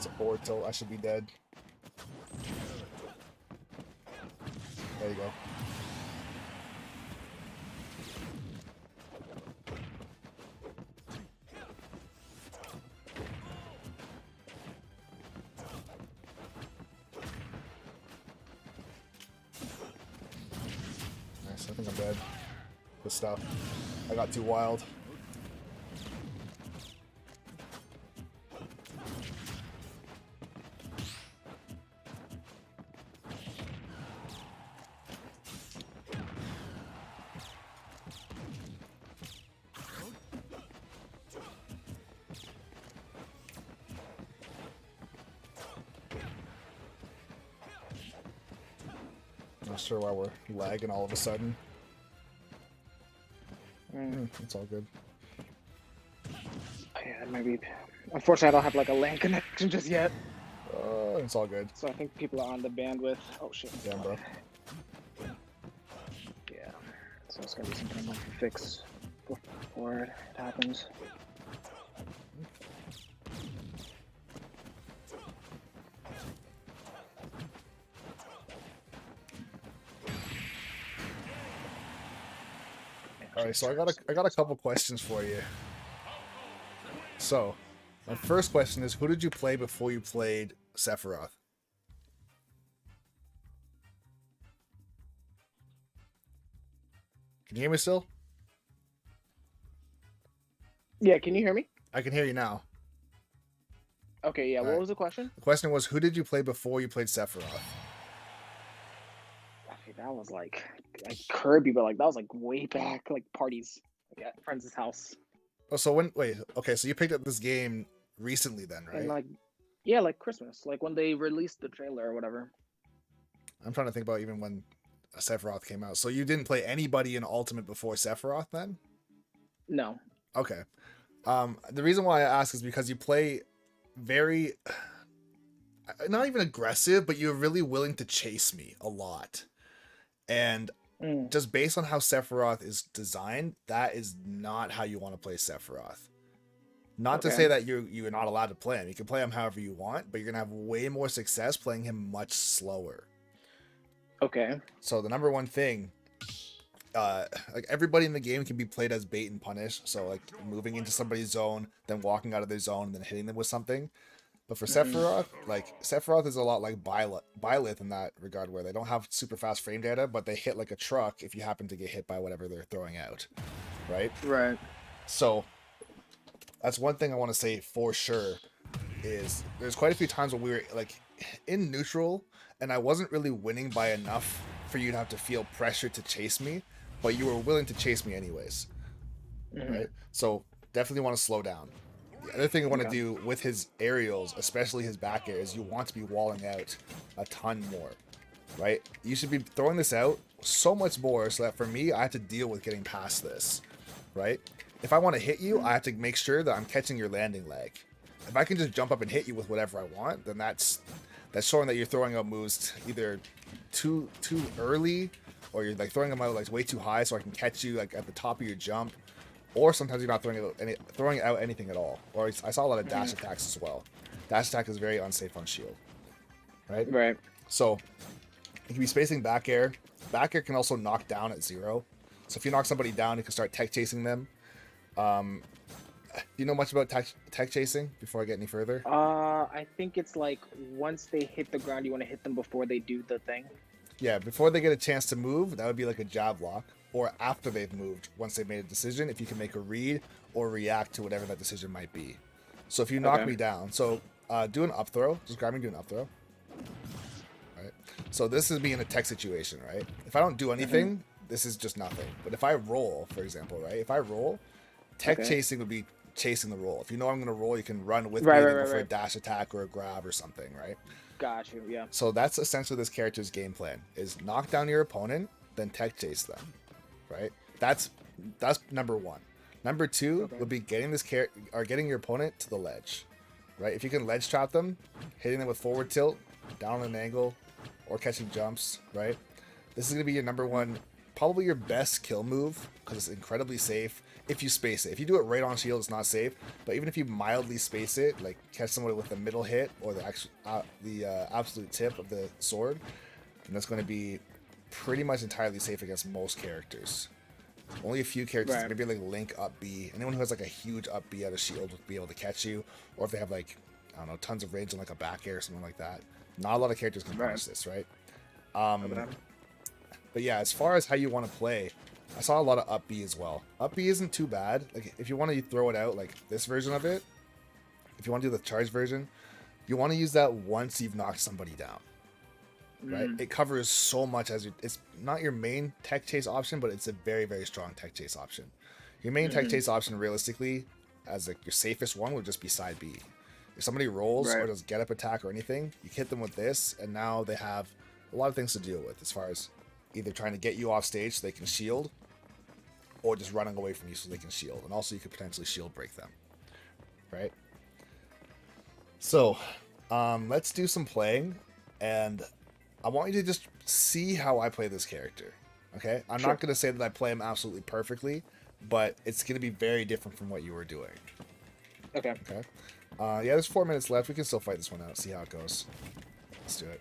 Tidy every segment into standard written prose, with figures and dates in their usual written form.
It's a forward tilt. I should be dead. There you go. Nice. I think I'm dead. Good stuff. I got too wild. Not sure why we're lagging all of a sudden. It's all good. Yeah, maybe. Unfortunately, I don't have like a LAN connection just yet. It's all good. So I think people are on the bandwidth. Oh shit. Damn, bro. Yeah. So it's gonna be something I'm gonna have to fix before it happens. All right, so I got a couple questions for you. So, my first question is, who did you play before you played Sephiroth? Can you hear me still? Yeah, can you hear me? I can hear you now. Okay, yeah, what Alright. was the question? The question was, who did you play before you played Sephiroth? Okay, that was like Kirby, but like that was like way back, like parties, like at friends' house. Oh, so wait, okay, so you picked up this game recently then, right? And like, yeah, like Christmas, like when they released the trailer or whatever. I'm trying to think about even when Sephiroth came out. So you didn't play anybody in Ultimate before Sephiroth then? No. Okay. The reason why I ask is because you play very, not even aggressive, but you're really willing to chase me a lot. And just based on how Sephiroth is designed, that is not how you want to play Sephiroth. Not to say that you're not allowed to play him. You can play him however you want, but you're going to have way more success playing him much slower. Okay. So the number one thing, like everybody in the game can be played as bait and punish. So like moving into somebody's zone, then walking out of their zone, and then hitting them with something. But for Sephiroth, like Sephiroth is a lot like Byleth in that regard, where they don't have super fast frame data, but they hit like a truck if you happen to get hit by whatever they're throwing out, right? Right. So that's one thing I want to say for sure is there's quite a few times when we were like in neutral and I wasn't really winning by enough for you to have to feel pressure to chase me, but you were willing to chase me anyways, right? So definitely want to slow down. The other thing I want to do with his aerials, especially his back air, is you want to be walling out a ton more, right? You should be throwing this out so much more so that for me, I have to deal with getting past this, right? If I want to hit you, I have to make sure that I'm catching your landing leg. If I can just jump up and hit you with whatever I want, then that's showing that you're throwing out moves either too early, or you're like throwing them out like way too high so I can catch you like at the top of your jump. Or sometimes you're not throwing out anything at all. Or I saw a lot of dash attacks as well. Dash attack is very unsafe on shield, right? Right. So you can be spacing back air. Back air can also knock down at 0. So if you knock somebody down, you can start tech chasing them. Do you know much about tech chasing before I get any further? I think it's like once they hit the ground, you want to hit them before they do the thing. Yeah, before they get a chance to move, that would be like a jab lock. Or after they've moved, once they've made a decision, if you can make a read or react to whatever that decision might be. So if you knock me down, so do an up throw. Just grab me, do an up throw. Right. So this is me in a tech situation, right? If I don't do anything, this is just nothing. But if I roll, for example, right? If I roll, tech chasing would be chasing the roll. If you know I'm going to roll, you can run with me for a dash attack or a grab or something, right? Got you, yeah. So that's essentially this character's game plan, is knock down your opponent, then tech chase them. Right, that's number one. Number two would be getting getting your opponent to the ledge, right? If you can ledge trap them, hitting them with forward tilt, down on an angle, or catching jumps, right? This is gonna be your number one probably your best kill move because it's incredibly safe if you space it. If you do it right on shield, it's not safe. But even if you mildly space it, like catch someone with a middle hit or the actual absolute tip of the sword, and that's going to be pretty much entirely safe against most characters. Only a few characters, Right. maybe like Link up B. Anyone who has like a huge up B out of shield will be able to catch you, or if they have like, I don't know, tons of range on like a back air or something like that. Not a lot of characters can punish this, right? Okay. But yeah, as far as how you want to play, I saw a lot of up B as well. Up B isn't too bad. Like if you want to throw it out, like this version of it, if you want to do the charge version, you want to use that once you've knocked somebody down. Right? It covers so much as it's not your main tech chase option, but it's a very, very strong tech chase option. Your main tech chase option, realistically, as like your safest one, would just be side B. If somebody rolls or does get up attack or anything, you hit them with this, and now they have a lot of things to deal with as far as either trying to get you off stage so they can shield, or just running away from you so they can shield. And also you could potentially shield break them. Right? So, let's do some playing, and I want you to just see how I play this character. Okay? I'm not going to say that I play him absolutely perfectly, but it's going to be very different from what you were doing. Okay. Okay? Yeah, there's 4 minutes left. We can still fight this one out, see how it goes. Let's do it.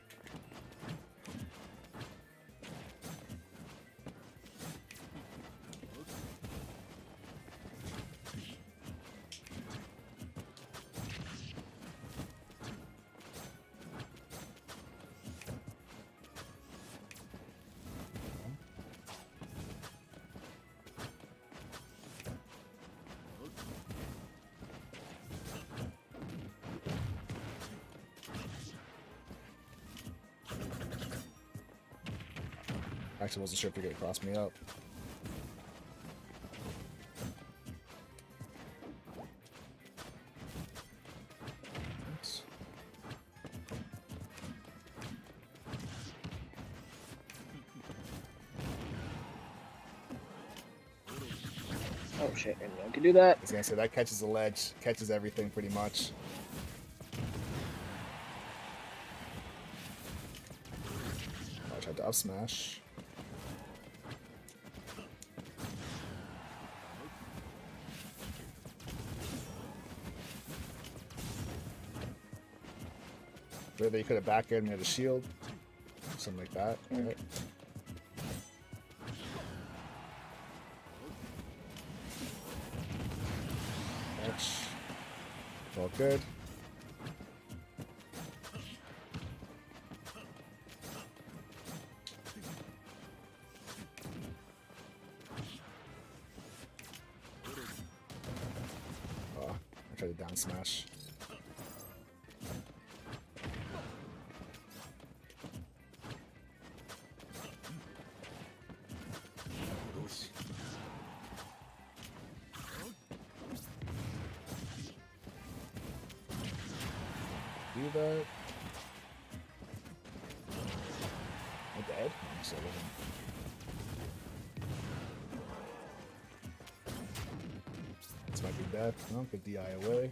Actually, wasn't sure if you're gonna cross me up. Oops. Oh shit, anyone can do that. I was gonna say that catches the ledge, catches everything pretty much. I tried to up smash. Whether you could have back aired me at a shield, something like that. Right? Catch. All good. Oh, I tried to down smash. Do that. I'm dead. I'm still living. This might be dead. No, good DI away.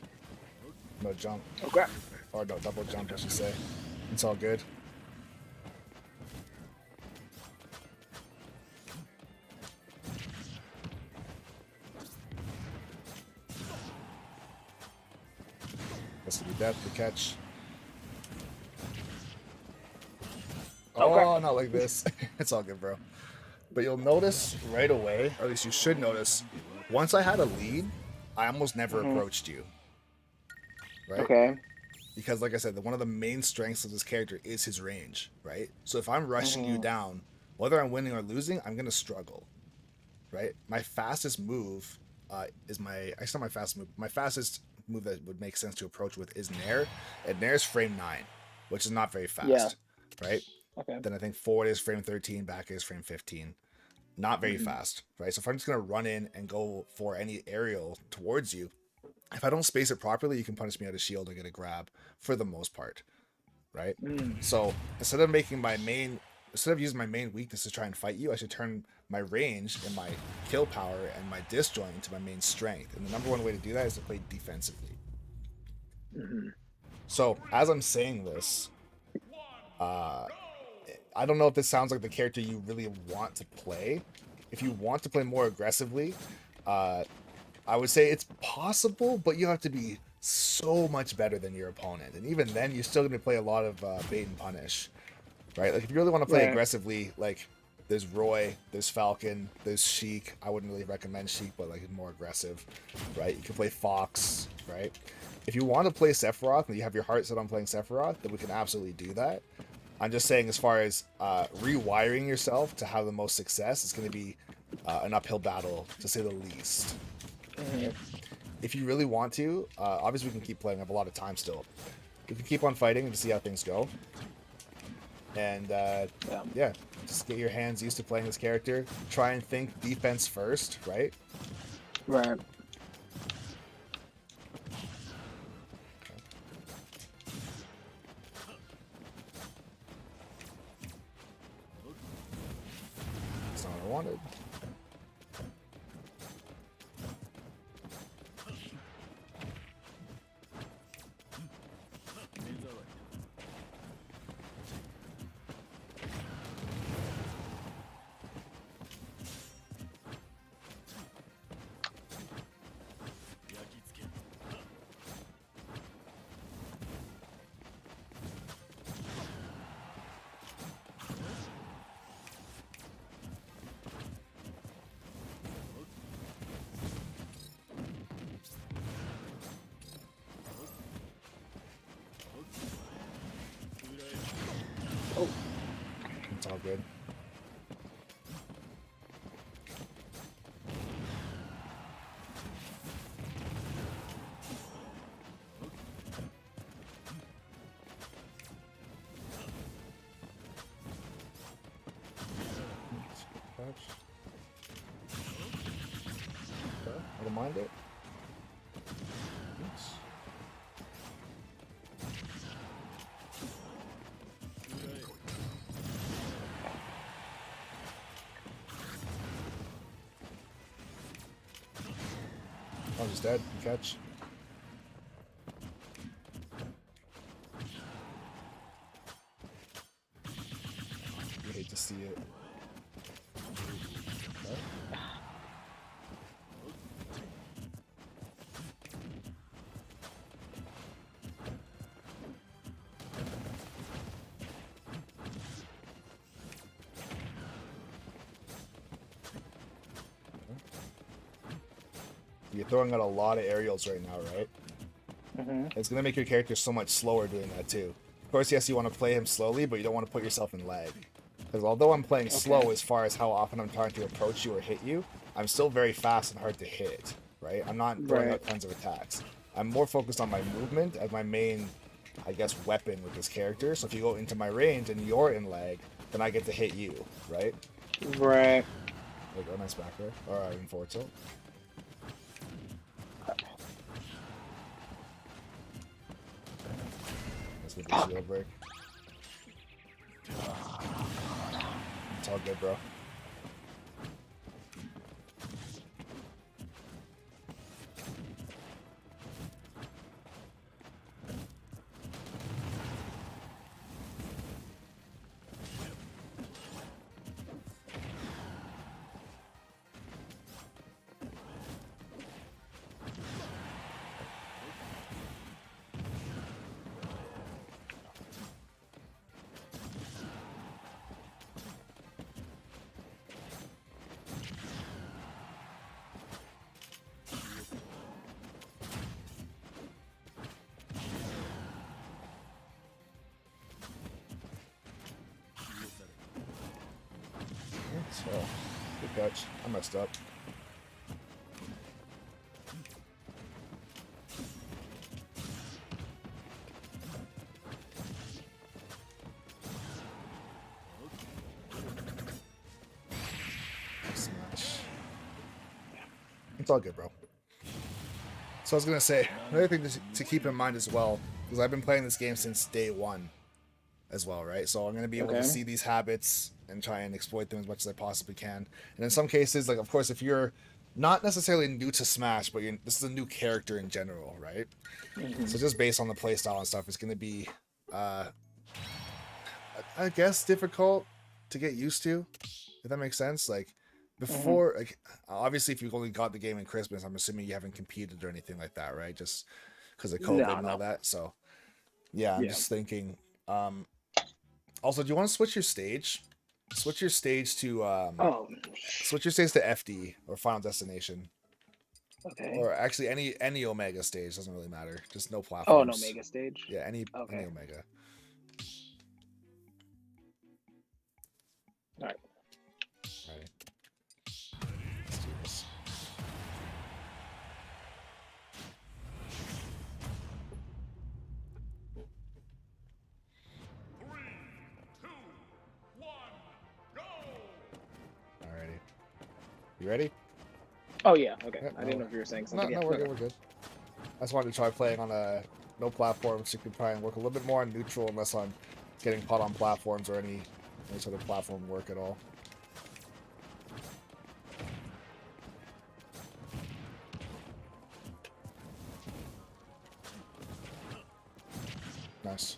No jump. Okay. Or no, double jump, I should say. It's all good. This will be death to catch. Okay. Oh, not like this. It's all good, bro. But you'll notice right away, or at least you should notice, once I had a lead, I almost never approached you. Right? Okay. Because, like I said, one of the main strengths of this character is his range, right? So if I'm rushing you down, whether I'm winning or losing, I'm going to struggle, right? My fastest move is actually not my fastest move. My fastest move that would make sense to approach with is Nair. And Nair's frame 9, which is not very fast, right? Okay. Then I think forward is frame 13, back is frame 15. Not very fast, right? So if I'm just going to run in and go for any aerial towards you, if I don't space it properly, you can punish me out of shield and get a grab for the most part, right? So instead of using my main weakness to try and fight you, I should turn my range and my kill power and my disjoint into my main strength. And the number one way to do that is to play defensively. So as I'm saying this, I don't know if this sounds like the character you really want to play. If you want to play more aggressively, I would say it's possible, but you have to be so much better than your opponent. And even then, you're still going to play a lot of bait and punish, right? Like, if you really want to play aggressively, like, there's Roy, there's Falcon, there's Sheik. I wouldn't really recommend Sheik, but, like, more aggressive, right? You can play Fox, right? If you want to play Sephiroth and you have your heart set on playing Sephiroth, then we can absolutely do that. I'm just saying, as far as rewiring yourself to have the most success, it's going to be an uphill battle, to say the least. Okay? If you really want to, obviously we can keep playing. I have a lot of time still. We can keep on fighting and see how things go. And yeah, just get your hands used to playing this character. Try and think defense first, right? Right. That's not what I wanted. Oh, It's all good. Okay, I don't mind it. Oops. I'm just dead. You catch. You hate to see it. Okay. You're throwing out a lot of aerials right now, right? It's going to make your character so much slower doing that too. Of course, yes, you want to play him slowly, but you don't want to put yourself in lag. Because although I'm playing slow as far as how often I'm trying to approach you or hit you, I'm still very fast and hard to hit, right? I'm not throwing out tons of attacks. I'm more focused on my movement as my main, I guess, weapon with this character. So if you go into my range and you're in lag, then I get to hit you, right? right. There you go, nice back there. Alright, in forward tilt. Let's get the shield break. It's all good, bro. So, good catch. I messed up. Smash. It's all good, bro. So I was gonna say, another thing to keep in mind as well, because I've been playing this game since day one as well, right? So I'm gonna be able to see these habits and try and exploit them as much as I possibly can. And in some cases, like, of course, if you're not necessarily new to Smash, but this is a new character in general, right? So just based on the playstyle and stuff, it's gonna be I guess difficult to get used to, if that makes sense. Like Hmm. before, like obviously, if you've only got the game in Christmas, I'm assuming you haven't competed or anything like that, right? Just because of COVID No, and all no. that. So yeah, I'm Yeah. just thinking. Also, do you want to switch your stage? Switch your stage to Oh, switch your stage to FD or Final Destination, okay. or actually any Omega stage doesn't really matter. Just no Oh, no, platforms. Mega Stage. Yeah, any Okay. Omega. All right. Alright, let's do this. Alrighty, you ready? Oh, yeah. Okay. Yep, I didn't no, know if you were saying no, something. Yeah. no, we're Okay. good. We're good. I just wanted to try playing on a no platforms. So you can try and work a little bit more on neutral, unless I'm getting caught on platforms or any sort of platform work at all. Nice.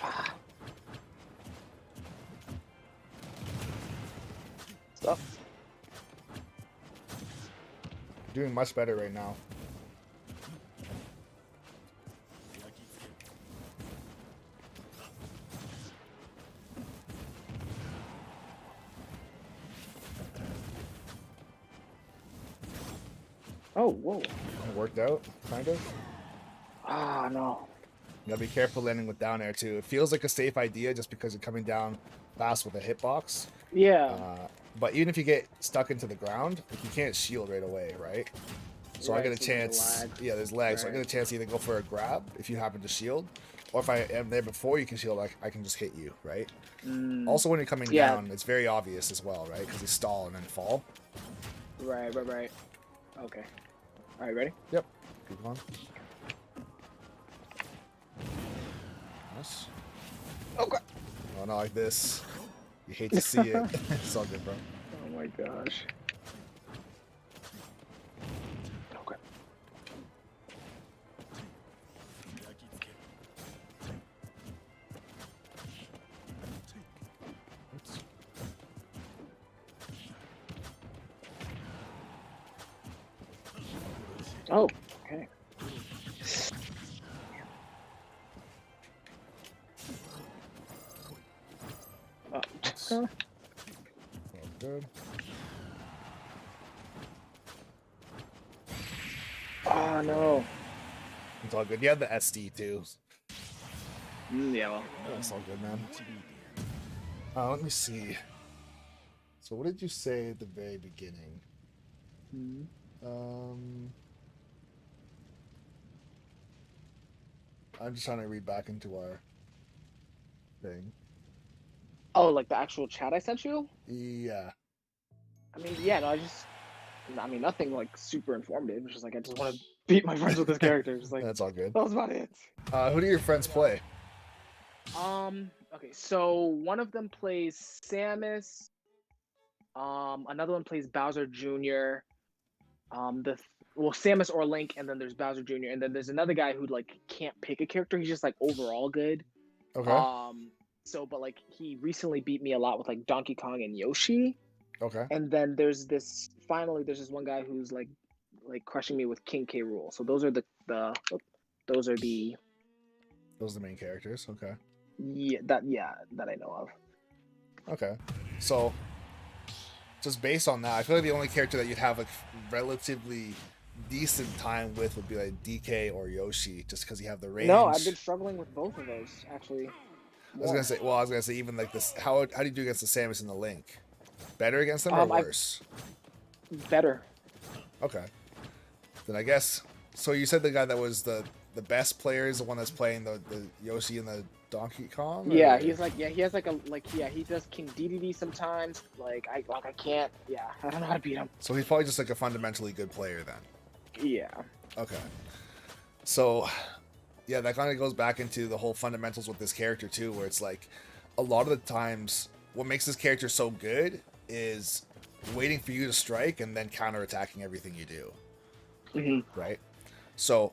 Ah, stuff. Doing much better right now. Oh, whoa. It worked out, kind of. Ah, no. You gotta be careful landing with down air too. It feels like a safe idea just because you're coming down fast with a hitbox. Yeah. But even if you get stuck into the ground, like you can't shield right away, right? So I Right. get a So there's a chance. lag. Yeah, there's lag, so I Right. get a chance to either go for a grab if you happen to shield, or if I am there before you can shield, I can just hit you, right? Mm, Also, when you're coming yeah. down, it's very obvious as well, right? Because you stall and then fall. Right. Right. Right. Okay. All right. Ready? Yep. Keep going. Nice. Okay. Oh, not like this. You hate to see it. It's all good, bro. Oh my gosh. Okay. Oops. Oh. Okay. Oh. Oops. All good. Oh no. It's all good. You have the SD too. Yeah. Well. That's all good, man. Let me see. So what did you say at the very beginning? Mhm. Um, I'm just trying to read back into our thing. Oh, like the actual chat I sent you? Yeah. I mean, yeah. No, I mean, nothing like super informative. It's just like I just want to beat my friends with this character. Just like That's all good. that was about it. Who do your friends play? Okay, so one of them plays Samus. Another one plays Bowser Jr. Well, Samus or Link, and then there's Bowser Jr. And then there's another guy who like can't pick a character. He's just like overall good. Okay. Um, but like he recently beat me a lot with like Donkey Kong and Yoshi. Okay. And then there's this one guy who's like crushing me with King K. Rool. So those are those are the Those are the main characters. Okay. that I know of. Okay. So just based on that, I feel like the only character that you'd have like relatively decent time with would be like DK or Yoshi, just because you have the No, I've range. been struggling with both of those actually. I was gonna say even like this. How do you do against the Samus and the Link? Better against them or I worse? better. Okay. Then I guess. So you said the guy that was the best player is the one that's playing the Yoshi and the Donkey Kong. Yeah, Or? he has he does King DDD sometimes. I can't. Yeah, I don't know how to beat him. So he's probably just like a fundamentally good player then. Yeah. Okay. So, yeah, that kind of goes back into the whole fundamentals with this character too, where it's like a lot of the times what makes this character so good is waiting for you to strike and then counterattacking everything you do. Right? So,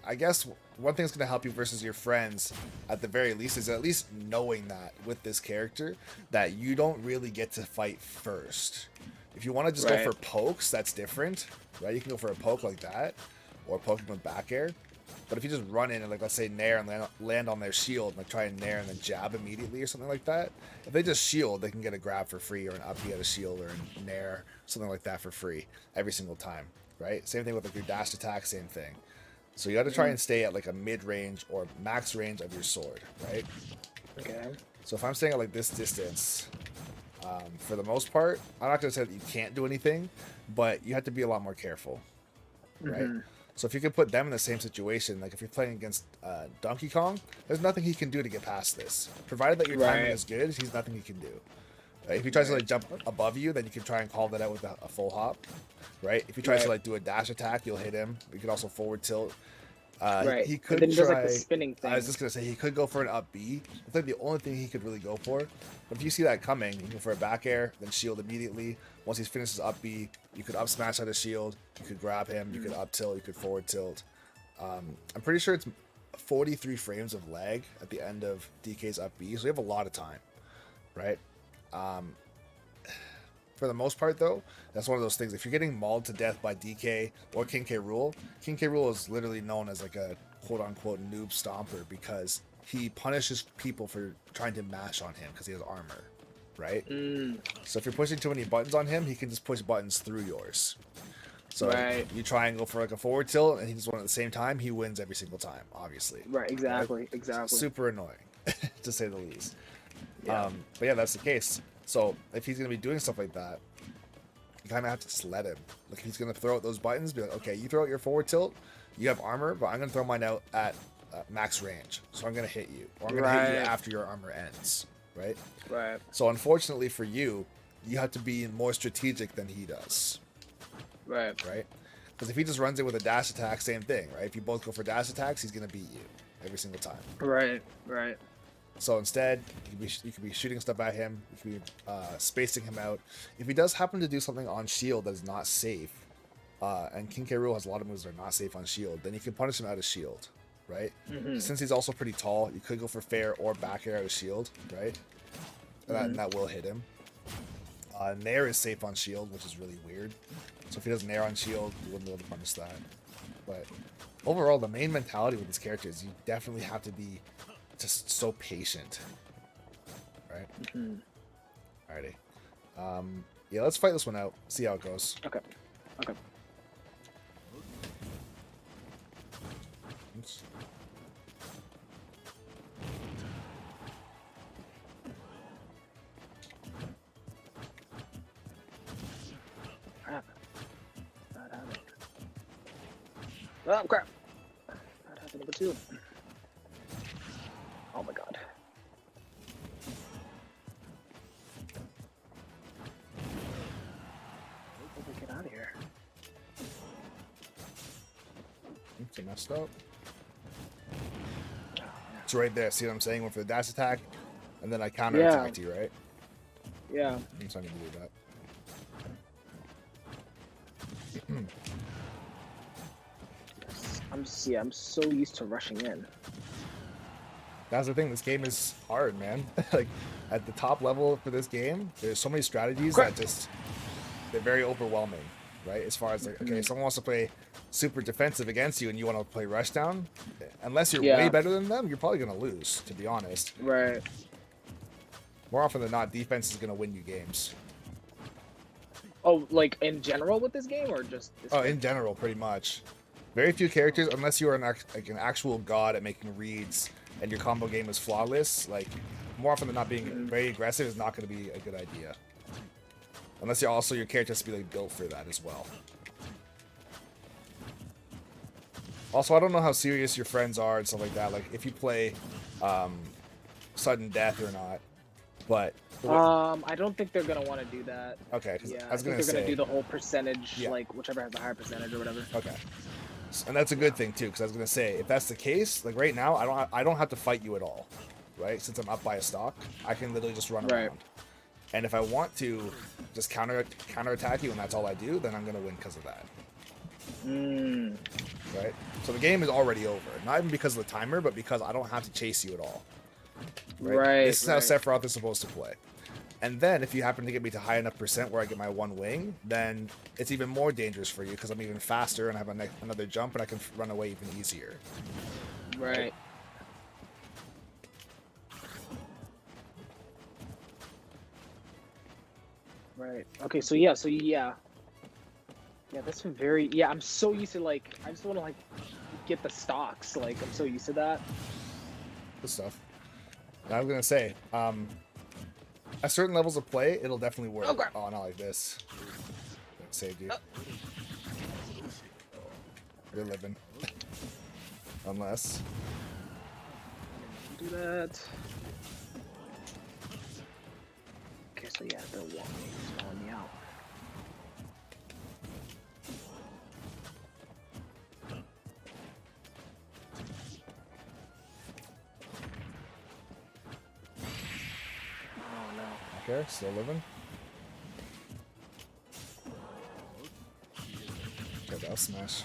I guess one thing that's going to help you versus your friends at the very least is at least knowing that with this character that you don't really get to fight first. If you want to just go for pokes, that's different, right? You can go for a poke like that or poking with back air. But if you just run in and, like, let's say nair and land on their shield and like try and nair and then jab immediately or something like that, if they just shield, they can get a grab for free or an up at a shield or a nair, something like that for free every single time, right? Same thing with like your dash attack, same thing. So you got to try and stay at like a mid-range or max range of your sword, right? Okay. So if I'm staying at like this distance, for the most part, I'm not going to say that you can't do anything, but you have to be a lot more careful, right? So if you can put them in the same situation, like if you're playing against Donkey Kong, there's nothing he can do to get past this. Provided that your timing is good, he's nothing he can do. If he tries to like jump above you, then you can try and call that out with a full hop, right? If he tries to like do a dash attack, you'll hit him. You could also forward tilt. He could then try. like the spinning thing. I was just gonna say he could go for an up B. It's like the only thing he could really go for. But if you see that coming, you can go for a back air, then shield immediately. Once he finishes up B, you could up smash out of shield. You could grab him. You could up tilt. You could forward tilt. I'm pretty sure it's 43 frames of lag at the end of DK's up B, so you have a lot of time, right? For the most part, though, that's one of those things. If you're getting mauled to death by DK or King K. Rool is literally known as like a quote-unquote noob stomper because he punishes people for trying to mash on him because he has armor, right? So if you're pushing too many buttons on him, he can just push buttons through yours. So you try and go for like a forward tilt, and he does one at the same time, he wins every single time, obviously. Right, exactly, exactly. Super annoying, to say the least. Yeah. But yeah, that's the case. So if he's going to be doing stuff like that, you kind of have to just let him. Like, if he's going to throw out those buttons, be like, okay, you throw out your forward tilt, you have armor, but I'm going to throw mine out at max range. So I'm going to hit you. Or I'm going to hit you after your armor ends, right? Right. So unfortunately for you, you have to be more strategic than he does. Right. Right? Because if he just runs in with a dash attack, same thing, right? If you both go for dash attacks, he's going to beat you every single time. Right, right. So instead, you could be shooting stuff at him. You could be spacing him out. If he does happen to do something on shield that is not safe, and King K. Rool has a lot of moves that are not safe on shield, then you can punish him out of shield, right? Since he's also pretty tall, you could go for fair or back air out of shield, right? And that will hit him. Nair is safe on shield, which is really weird. So if he does Nair on shield, you wouldn't be able to punish that. But overall, the main mentality with this character is you definitely have to be just so patient, right? Alrighty. Yeah, let's fight this one out. See how it goes. Okay. Okay. Oops. Crap. That happened. Oh crap! That happened number 2. Oh my god. How do we get out of here? Oops, I messed up. It's right there. See what I'm saying? Went for the dash attack, and then I counter attacked you, right? Yeah. I'm trying to do that. I'm so used to rushing in. That's the thing. This game is hard, man. Like, at the top level for this game, there's so many strategies that they're very overwhelming, right? As far as like, okay, if someone wants to play super defensive against you and you want to play rushdown, unless you're way better than them, you're probably gonna lose. To be honest, Right. more often than not, defense is gonna win you games. Oh, like in general with this game, or just this game? In general, pretty much. Very few characters, unless you are an actual god at making reads and your combo game is flawless, like, more often than not, being very aggressive is not going to be a good idea. Unless your character has to be like built for that as well. Also, I don't know how serious your friends are and stuff like that. Like, if you play sudden death or not, but I don't think they're gonna want to do that. okay, 'cause Yeah, I was think gonna they're gonna say do the whole percentage, like whichever has the higher percentage or whatever. okay. And that's a good thing too, because I was gonna say, if that's the case, like right now, I don't have to fight you at all, right? Since I'm up by a stock, I can literally just run around. And if I want to just counterattack you and that's all I do, then I'm gonna win because of that. Mm. Right? So the game is already over. Not even because of the timer, but because I don't have to chase you at all. Right? This is how Sephiroth is supposed to play. And then if you happen to get me to high enough percent where I get my one wing, then it's even more dangerous for you because I'm even faster and I have another jump and I can run away even easier. Right. Right. Okay, so yeah. Yeah, that's been very, yeah, I'm so used to, like, I just want to, like, get the stocks. Like, I'm so used to that. Good stuff. I was going to say, at certain levels of play, it'll definitely work. Okay. Oh, not like this. That saved you. You're living. Unless. Do that. Okay, so yeah, they're stalling me out. Oh no. Okay, still living. Okay, that'll smash.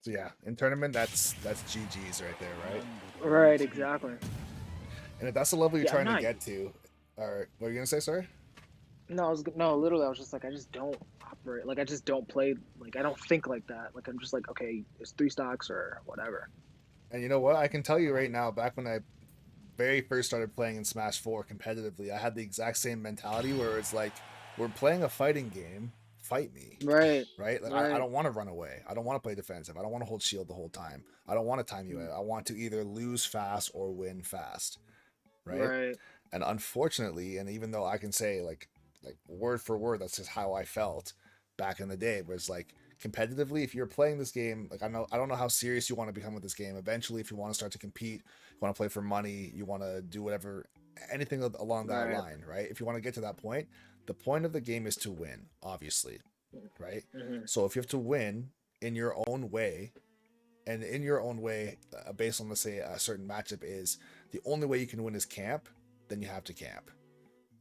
So yeah, in tournament, that's GG's right there, right? Right, exactly. And if that's the level you're Yeah, trying to get to, or what are you gonna say? Sorry. No, literally, I was just like, I just don't operate. Like, I just don't play. Like, I don't think like that. Like, I'm just like, okay, it's 3 stocks or whatever. And you know what? I can tell you right now, back when I very first started playing in Smash 4 competitively, I had the exact same mentality where it's like, we're playing a fighting game, fight me. Right. Right? Like, Right. I don't want to run away. I don't want to play defensive. I don't want to hold shield the whole time. I don't want to time you out. I want to either lose fast or win fast. Right? Right. And unfortunately, and even though I can say like word for word, that's just how I felt back in the day, was like competitively, if you're playing this game, like I don't know how serious you want to become with this game. Eventually, if you want to start to compete, you want to play for money, you want to do whatever, anything along that line, right? If you want to get to that point, the point of the game is to win, obviously, right? So if you have to win in your own way, and in your own way, based on, let's say, a certain matchup is the only way you can win is camp, then you have to camp.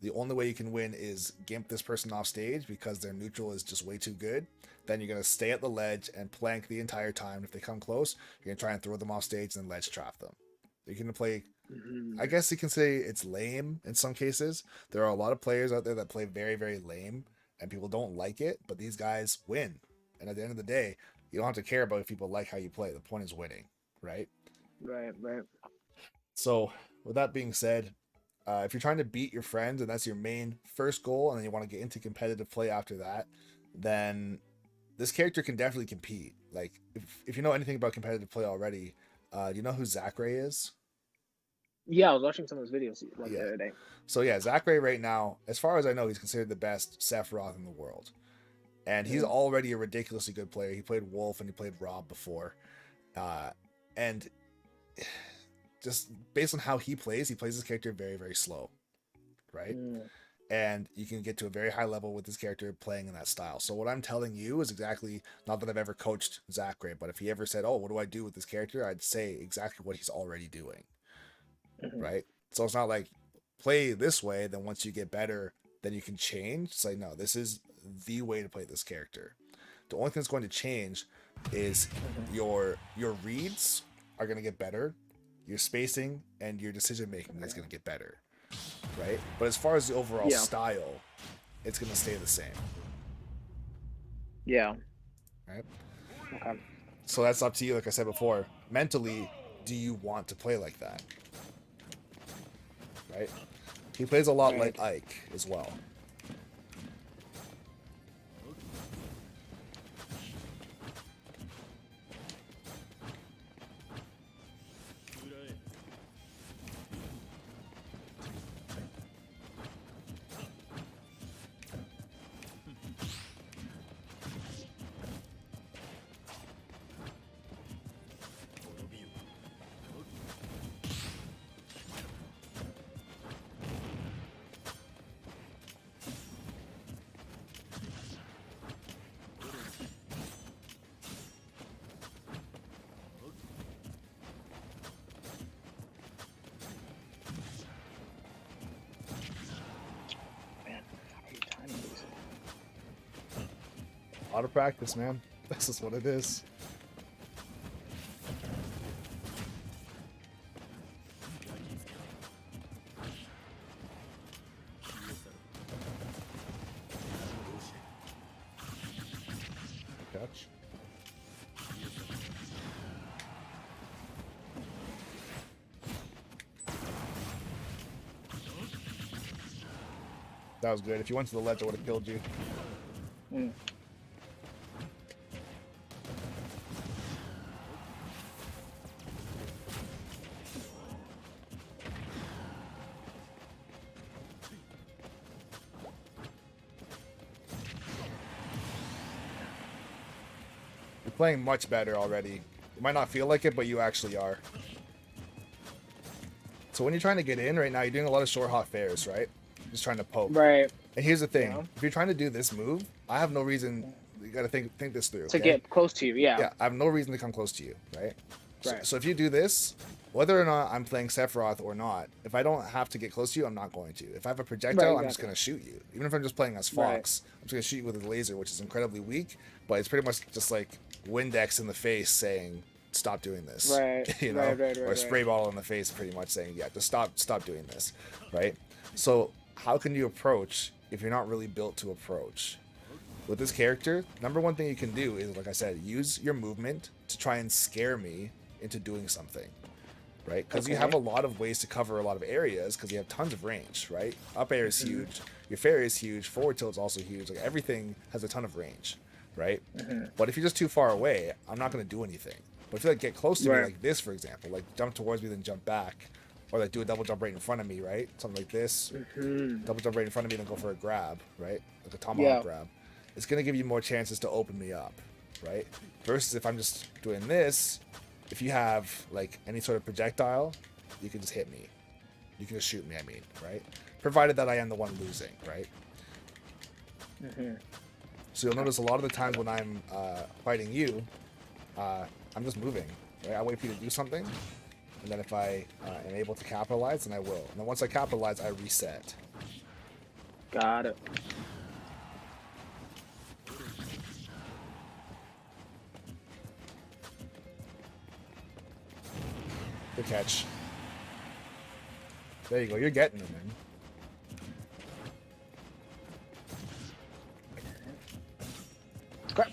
The only way you can win is gimp this person off stage because their neutral is just way too good. Then you're going to stay at the ledge and plank the entire time. If they come close, you're going to try and throw them off stage and ledge trap them. You're going to play, I guess you can say it's lame in some cases. There are a lot of players out there that play very, very lame and people don't like it, but these guys win. And at the end of the day, you don't have to care about if people like how you play. The point is winning, right? Right. So with that being said, if you're trying to beat your friends and that's your main first goal, and then you want to get into competitive play after that, then this character can definitely compete. Like, if you know anything about competitive play already, do you know who Zachary is? Yeah, I was watching some of his videos the other day. So yeah, Zachary right now, as far as I know, he's considered the best Sephiroth in the world. And he's already a ridiculously good player. He played Wolf and he played Rob before. And just based on how he plays his character very, very slow, right? And you can get to a very high level with this character playing in that style. So what I'm telling you is exactly, not that I've ever coached Zachary, but if he ever said, oh, what do I do with this character? I'd say exactly what he's already doing, right? So it's not like play this way, then once you get better, then you can change. It's like, no, this is the way to play this character. The only thing that's going to change is your reads are going to get better, your spacing and your decision making is going to get better, right? But as far as the overall style, it's going to stay the same. Yeah. Right? Okay. So that's up to you. Like I said before, mentally, do you want to play like that? Right? He plays a lot like Ike as well. Auto practice, man. This is what it is. Catch. That was good. If you went to the ledge, I would have killed you. Mm. You're playing much better already. You might not feel like it, but you actually are. So when you're trying to get in right now, you're doing a lot of short hot fairs, right? Just trying to poke. Right. And here's the thing: Yeah. if you're trying to do this move, I have no reason. You gotta think this through. To okay? get close to you, yeah. Yeah, I have no reason to come close to you, right? Right. So if you do this, whether or not I'm playing Sephiroth or not, if I don't have to get close to you, I'm not going to. If I have a projectile, Right, I'm just exactly. going to shoot you. Even if I'm just playing as Fox, I'm just going to shoot you with a laser, which is incredibly weak, but it's pretty much just like Windex in the face saying, stop doing this. Right, You know? right, Or spray bottle in the face pretty much saying, yeah, just stop doing this, right? So how can you approach if you're not really built to approach? With this character, number one thing you can do is, like I said, use your movement to try and scare me into doing something, right? Because you Okay. have a lot of ways to cover a lot of areas because you have tons of range, right? Up air is Mm-hmm. huge, your fair is huge, forward tilt is also huge. Like everything has a ton of range, right? Mm-hmm. But if you're just too far away, I'm not going to do anything. But if you like get close to me Right. like this, for example, like jump towards me then jump back, or like do a double jump right in front of me, right? Something like this, Mhm. double jump right in front of me, then go for a grab, right? Like a tomahawk Yeah. grab. It's gonna give you more chances to open me up, right? Versus if I'm just doing this, if you have like any sort of projectile, you can just hit me. You can just shoot me, I mean, right? Provided that I am the one losing, right? Mhm. So you'll notice a lot of the times when I'm fighting you, I'm just moving, right? I wait for you to do something, and then if I am able to capitalize, then I will. And then once I capitalize, I reset. Got it. Good catch. There you go. You're getting them, man. Crap.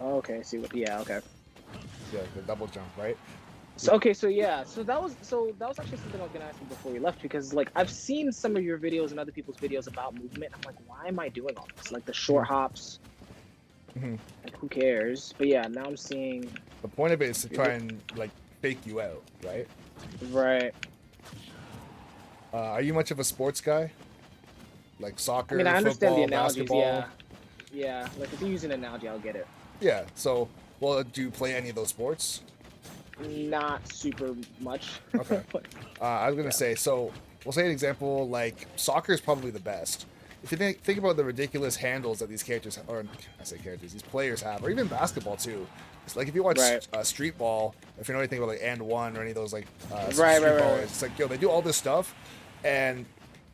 Okay, I see what. Yeah, okay. Yeah, the double jump, right? So okay, so yeah, so that was actually something I was gonna ask you before we left because like I've seen some of your videos and other people's videos about movement. I'm like, why am I doing all this? Like the short hops. Mhm. Like who cares? But yeah, now I'm seeing. The point of it is to try and like fake you out, right? Right. Are you much of a sports guy? Like soccer, I mean, I understand football, the analogies. basketball? Yeah. Yeah. Like if you use an analogy, I'll get it. Yeah. So, well, do you play any of those sports? Not super much. Okay. I was gonna say, so we'll say an example like soccer is probably the best. If you think about the ridiculous handles that these characters, or I say characters, these players have, or even basketball too. It's like if you watch Right. street ball, if you know anything about like and one or any of those like Right, street right, ball, right. it's like yo, they do all this stuff, and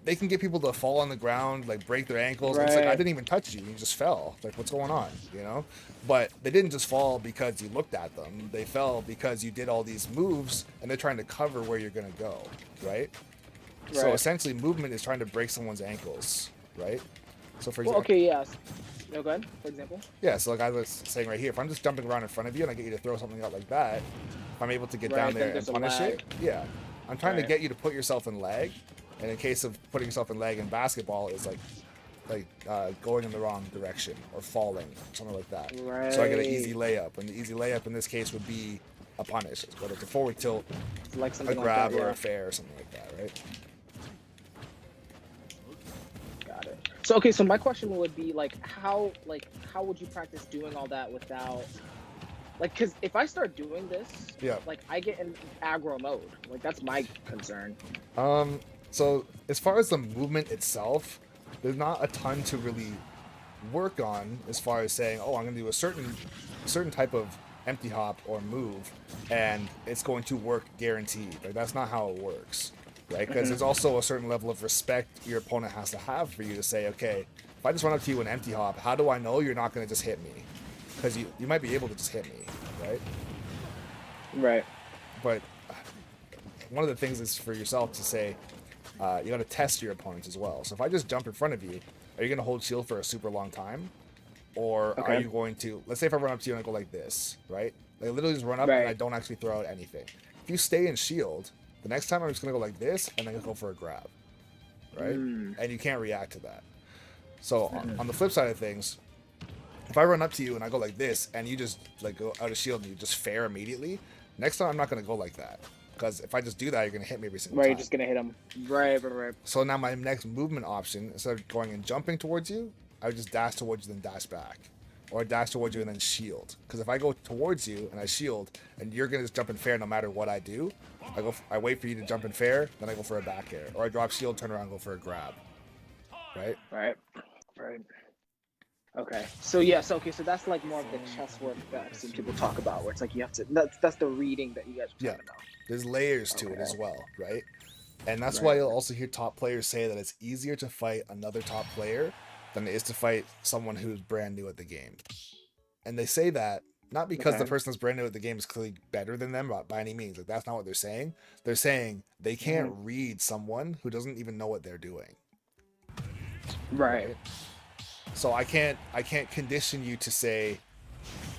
they can get people to fall on the ground, like break their ankles. It's like I Right. didn't even touch you, you just fell. Like what's going on, you know? But they didn't just fall because you looked at them. They fell because you did all these moves, and they're trying to cover where you're gonna go, right? So Right. essentially, movement is trying to break someone's ankles, right? So for Well, example, okay, yes. No, go ahead. For example. yeah. So like I was saying right here, if I'm just jumping around in front of you and I get you to throw something out like that, if I'm able to get Right, down then there and there's a punish lag. it, yeah, I'm trying to Right. get you to put yourself in lag. And in case of putting yourself in lag in basketball, is like going in the wrong direction or falling, something like that. So I get an easy layup, and the easy layup in this case would be a punish, whether it's a forward tilt, Like a something grab, like that. or Yeah. a fair, or something like that, right? Got it. So okay, so my question would be how would you practice doing all that without because if I start doing this, Yeah. like I get in aggro mode. Like that's my concern. So as far as the movement itself, there's not a ton to really work on as far as saying, oh, I'm going to do a certain type of empty hop or move, and it's going to work guaranteed. Like that's not how it works, right? Because there's also a certain level of respect your opponent has to have for you to say, okay, if I just run up to you and empty hop, how do I know you're not going to just hit me? Because you might be able to just hit me, right? Right. But one of the things is for yourself to say, you got to test your opponents as well. So if I just jump in front of you, are you going to hold shield for a super long time? Or are you going to, let's say if I run up to you and I go like this, right? Like literally just run up and I don't actually throw out anything. If you stay in shield, the next time I'm just going to go like this and then go for a grab, right? And you can't react to that. So on the flip side of things, if I run up to you and I go like this and you just like go out of shield and you just fair immediately, next time I'm not going to go like that. Because if I just do that, you're going to hit me every single time. You're just going to hit him. Right. So now my next movement option, instead of going and jumping towards you, I would just dash towards you, then dash back. Or dash towards you and then shield. Because if I go towards you and I shield, and you're going to just jump in fair no matter what I do, I wait for you to jump in fair, then I go for a back air. Or I drop shield, turn around, go for a grab. Right? Right. Okay. So yeah, so that's like more of the chess work that I've seen people talk about, where it's like you have to, that's the reading that you guys were talking about. There's layers to it as well, right? And that's why you'll also hear top players say that it's easier to fight another top player than it is to fight someone who's brand new at the game. And they say that not because the person that's brand new at the game is clearly better than them by any means. Like that's not what they're saying. They're saying they can't read someone who doesn't even know what they're doing. Right. So I can't condition you to say,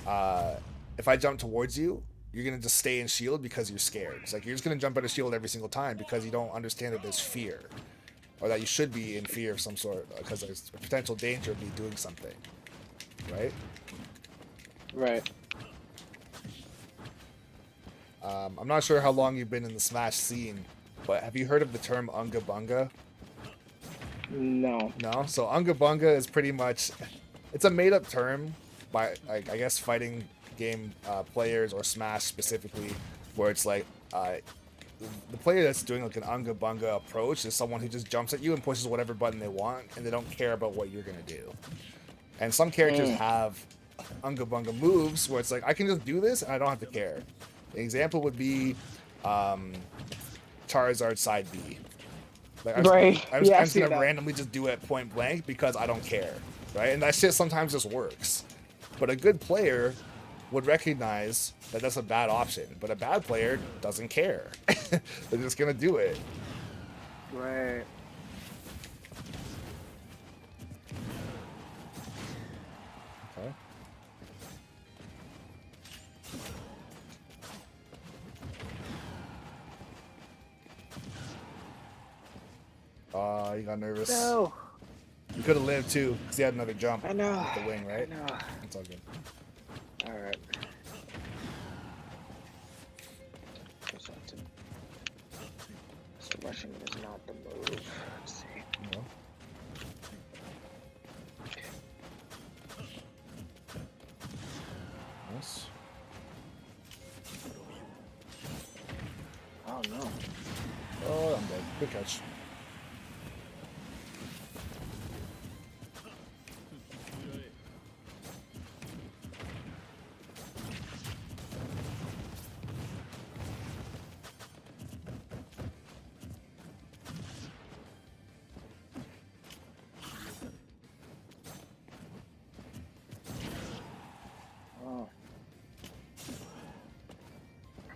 if I jump towards you, you're gonna just stay in shield because you're scared. It's like you're just gonna jump out of shield every single time because you don't understand that there's fear, or that you should be in fear of some sort because there's a potential danger of me doing something, right? Right. I'm not sure how long you've been in the Smash scene, but have you heard of the term Unga Bunga? No. So Unga Bunga is pretty much, it's a made up term by, like, I guess fighting game players or Smash specifically, where it's like the player that's doing like an Unga Bunga approach is someone who just jumps at you and pushes whatever button they want, and they don't care about what you're gonna do. And some characters have Unga Bunga moves where it's like I can just do this and I don't have to care. An example would be Charizard side B. Like, I'm just gonna randomly just do it point blank because I don't care, right? And that shit sometimes just works. But a good player would recognize that that's a bad option, but a bad player doesn't care. They're just gonna do it. Right. Okay. You got nervous. No. You could have lived too, because he had another jump. I know. With the wing, right? I know. It's all good. Alright. So rushing is not the move. Let's see. No. Nice. Oh no. Oh, I'm dead. Good catch.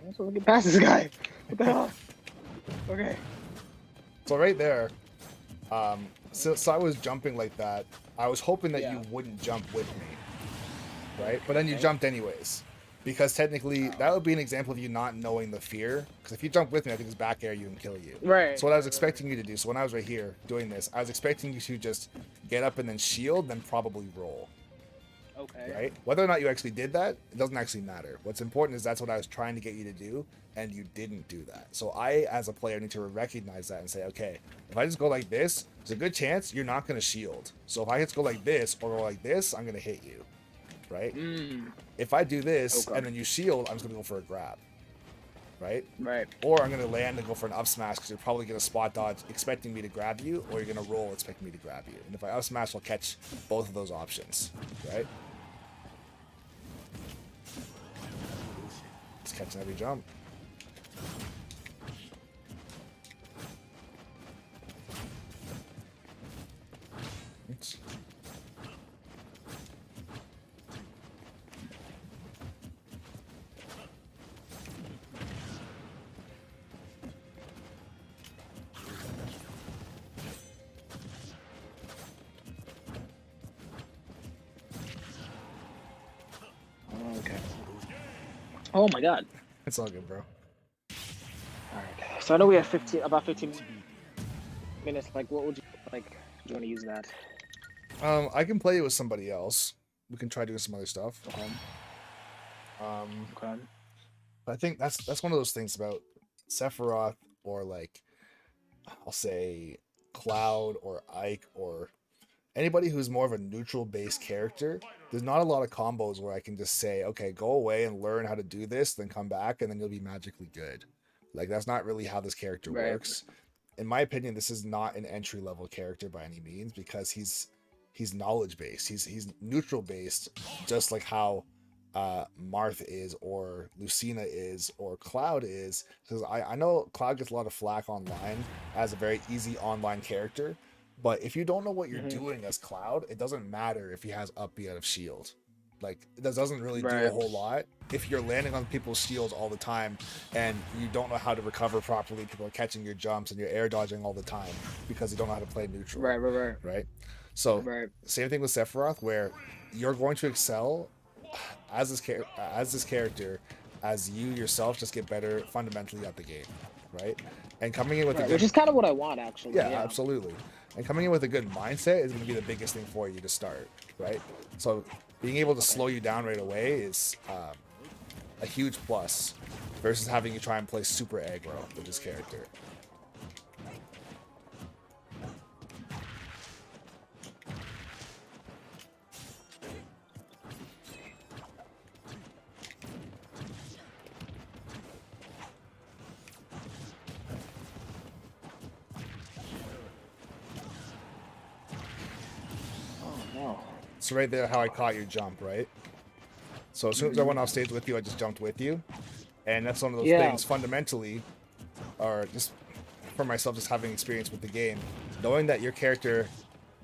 I'm supposed to get past this guy. What the hell? Okay. So right there, so I was jumping like that. I was hoping that you wouldn't jump with me, right? But then you jumped anyways, because technically that would be an example of you not knowing the fear. Because if you jump with me, I can just back air you and kill you. Right. So what I was expecting you to do, so when I was right here doing this, I was expecting you to just get up and then shield, then probably roll. Okay. Right? Whether or not you actually did that, it doesn't actually matter. What's important is that's what I was trying to get you to do, and you didn't do that. So I, as a player, need to recognize that and say, okay, if I just go like this, there's a good chance you're not going to shield. So if I just go like this or go like this, I'm going to hit you. Right? If I do this and then you shield, I'm just going to go for a grab. Right? Right. Or I'm going to land and go for an up smash because you're probably going to spot dodge expecting me to grab you, or you're going to roll expecting me to grab you. And if I up smash, I'll catch both of those options. Right? Just catching every jump. Oops. Okay. Oh my god. It's all good, bro. Alright. So I know we have about 15 minutes. Like, what would you like? Do you want to use that? I can play it with somebody else. We can try doing some other stuff. Okay. Okay. I think that's one of those things about Sephiroth, or like I'll say Cloud or Ike or anybody who's more of a neutral based character. There's not a lot of combos where I can just say, okay, go away and learn how to do this, then come back and then you'll be magically good. Like that's not really how this character Right. works. In my opinion, this is not an entry level character by any means, because he's knowledge based. He's neutral based, just like how Marth is, or Lucina is, or Cloud is. Because I know Cloud gets a lot of flack online as a very easy online character, but if you don't know what you're doing as Cloud, it doesn't matter if he has up B out of shield. Like that doesn't really do a whole lot if you're landing on people's shields all the time and you don't know how to recover properly. People are catching your jumps and you're air dodging all the time because you don't know how to play neutral. Right. So same thing with Sephiroth, where you're going to excel as this character as you yourself just get better fundamentally at the game, right? And coming in with a good, which is kind of what I want, actually. yeah, absolutely. And coming in with a good mindset is going to be the biggest thing for you to start, right? So being able to slow you down right away is a huge plus versus having you try and play super aggro with this character. So right there, how I caught your jump, right? So as soon as I went off stage with you, I just jumped with you. And that's one of those things fundamentally, or just for myself, just having experience with the game, knowing that your character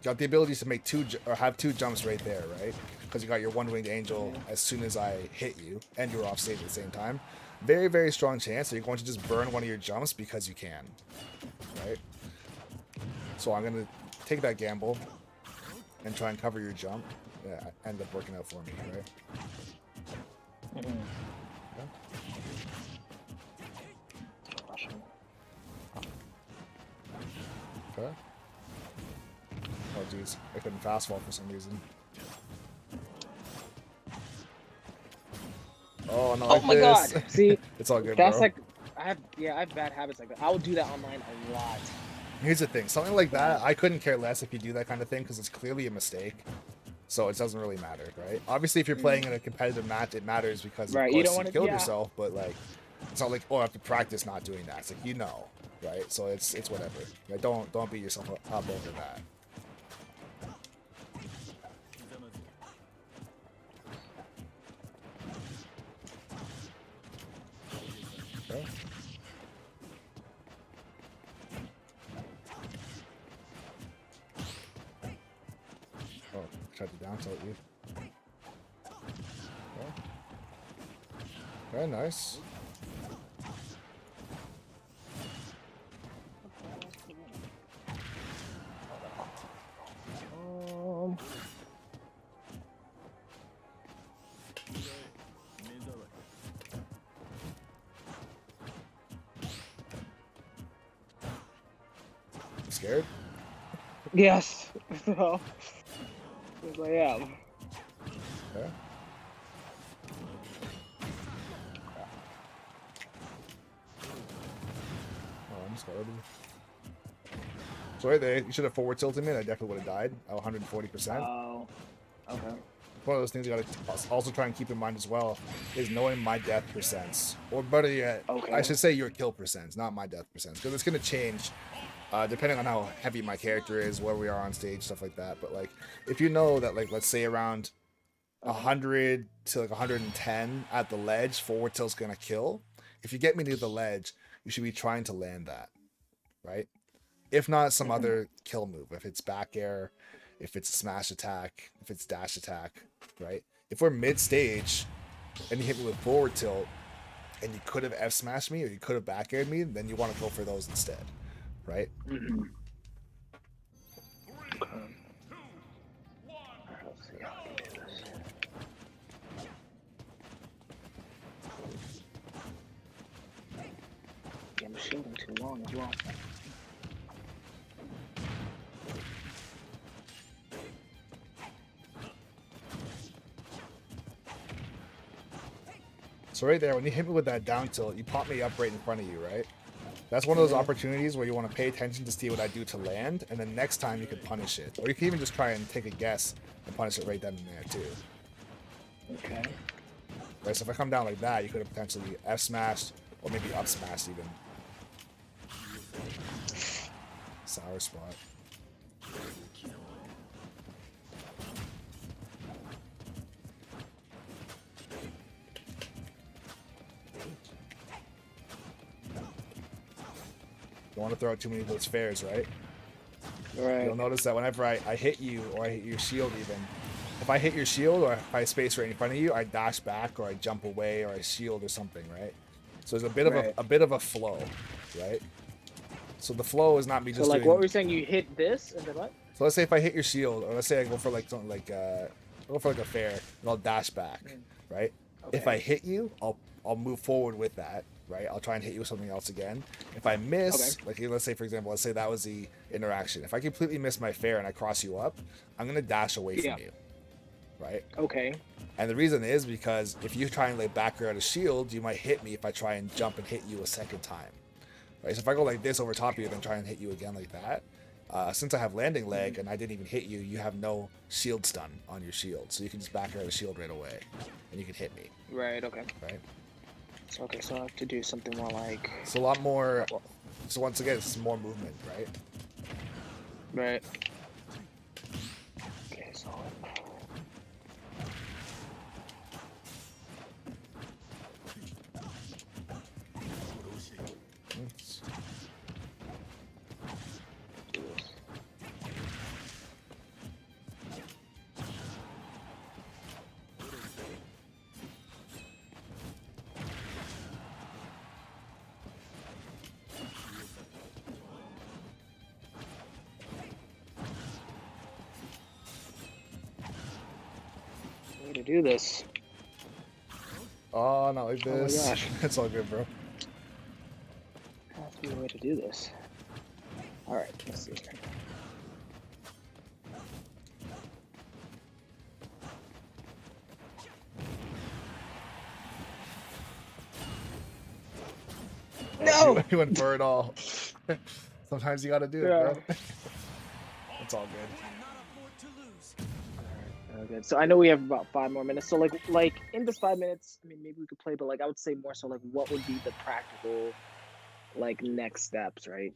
got the ability to make have two jumps right there, right? Because you got your one-winged angel as soon as I hit you, and you were off stage at the same time. Very, very strong chance that you're going to just burn one of your jumps because you can, right? So I'm going to take that gamble and try and cover your jump. Yeah, end up working out for me, right? Okay. Oh jeez, I couldn't fast fall for some reason. Oh no! Oh my god! See, it's all good, that's bro. like I have bad habits like that. I would do that online a lot. Here's the thing, something like that, I couldn't care less if you do that kind of thing because it's clearly a mistake. So it doesn't really matter, right? Obviously, if you're playing in a competitive match, it matters because of course you killed yourself. But like, it's not like, oh, I have to practice not doing that. It's like, you know, right? So it's whatever. Like, don't beat yourself up over that. Okay. Oh, tried to down tilt you. Okay. Very nice. Scared? Yes. So, yes, I am. Okay. Oh, I'm scared. So right there, you should have forward tilted me and I definitely would have died at 140%. Oh, okay. One of those things you gotta also try and keep in mind as well is knowing my death percents. Or better yet, I should say your kill percents, not my death percents. Because it's gonna change depending on how heavy my character is, where we are on stage, stuff like that. But like, if you know that, like, let's say around Okay. 100 to like 110 at the ledge, forward tilt's gonna kill. If you get me near the ledge, you should be trying to land that, right? If not, some Hmm. other kill move. If it's back air, if it's a smash attack, if it's dash attack, right? If we're mid stage and you hit me with forward tilt and you could have F smashed me or you could have back aired me, then you want to go for those instead, right? Hmm. Okay. Alright, let's see how I can do this. Yeah, I'm shielding too long as well. So right there, when you hit me with that down tilt, you pop me up right in front of you, right? That's one of those opportunities where you want to pay attention to see what I do to land, and then next time you can punish it. Or you can even just try and take a guess and punish it right then and there too. Okay. Right, so if I come down like that, you could have potentially F smashed or maybe up smashed even. Sour spot. Don't want to throw out too many of those fares, right? Right. You'll notice that whenever I hit you or I hit your shield even, if I hit your shield or if I space right in front of you, I dash back or I jump away or I shield or something, right? So there's a bit of a bit of a flow, right? So the flow is not me So just like doing. what were you saying? You hit this and then what? So let's say if I hit your shield, or let's say I go for like something like go for like a fair, and I'll dash back, right? If I Okay. hit you, I'll move forward with that, right? I'll try and hit you with something else again. If I miss, like let's say for example, let's say that was the interaction. If I completely miss my fair and I cross you up, I'm gonna dash away Yeah. from you, right? Okay. And the reason is because if you try and lay back or out a shield, you might hit me if I try and jump and hit you a second time. Right, so if I go like this over top of you, then try and hit you again like that. Since I have landing leg and I didn't even hit you, you have no shield stun on your shield, so you can just back out a shield right away, and you can hit me. Right. Okay. Right. So okay. So I have to do something more like. It's a lot more. So once again, it's more movement, right? Right. Okay. So. Do this. Way to do this. Oh, not like Oh my this. gosh. It's all good, bro. Has to be a way to do this. All right. Let's see. No. You went for it all. Sometimes you gotta do it, bro. It's all good. Good. So I know we have about 5 more minutes. So like in this 5 minutes, I mean maybe we could play, but like I would say more so like what would be the practical like next steps, right?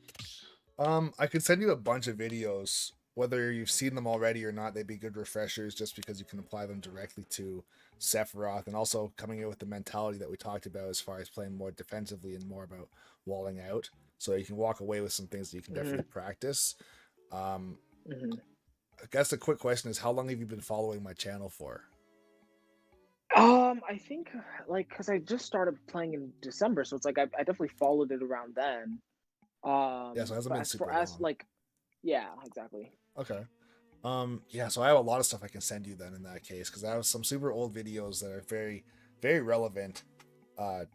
I could send you a bunch of videos, whether you've seen them already or not. They'd be good refreshers just because you can apply them directly to Sephiroth, and also coming in with the mentality that we talked about as far as playing more defensively and more about walling out. So you can walk away with some things that you can definitely practice. Um, Mm-hmm. I guess the quick question is, how long have you been following my channel for? I think like because I just started playing in December, so it's like I definitely followed it around then. Yeah, so it hasn't But been as super for as long. like, yeah, exactly. Okay. Yeah, so I have a lot of stuff I can send you then in that case, because I have some super old videos that are very, very relevant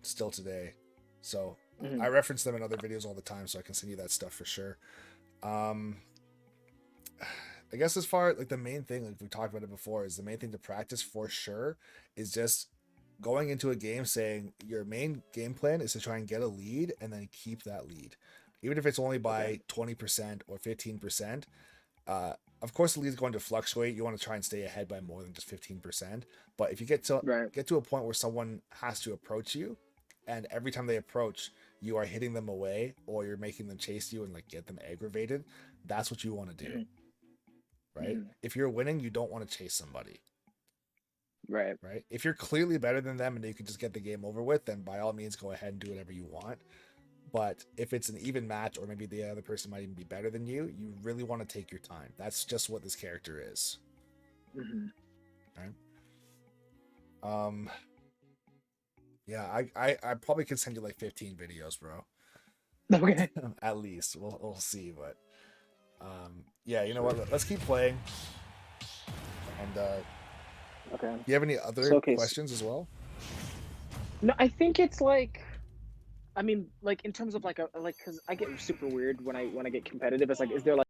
still today. So Mm-hmm. I reference them in other videos all the time, so I can send you that stuff for sure. I guess as far like the main thing, like we talked about it before, is the main thing to practice for sure is just going into a game saying your main game plan is to try and get a lead and then keep that lead, even if it's only by 20% or 15%. Of course, the lead is going to fluctuate. You want to try and stay ahead by more than just 15%. But if you get Right. to a point where someone has to approach you, and every time they approach, you are hitting them away or you're making them chase you and like get them aggravated, that's what you want to do, Mm-hmm. right? If you're winning, you don't want to chase somebody. Right. right? If you're clearly better than them and you can just get the game over with, then by all means go ahead and do whatever you want. But if it's an even match, or maybe the other person might even be better than you really want to take your time. That's just what this character is. Mm-hmm. Right? Yeah, I probably could send you like 15 videos, bro. Okay. At least we'll see, but yeah, you know what? Let's keep playing. And Okay. do you have any other So okay. questions as well? No, I think it's like, I mean, like in terms of like a like, because I get super weird when I get competitive. It's like, is there like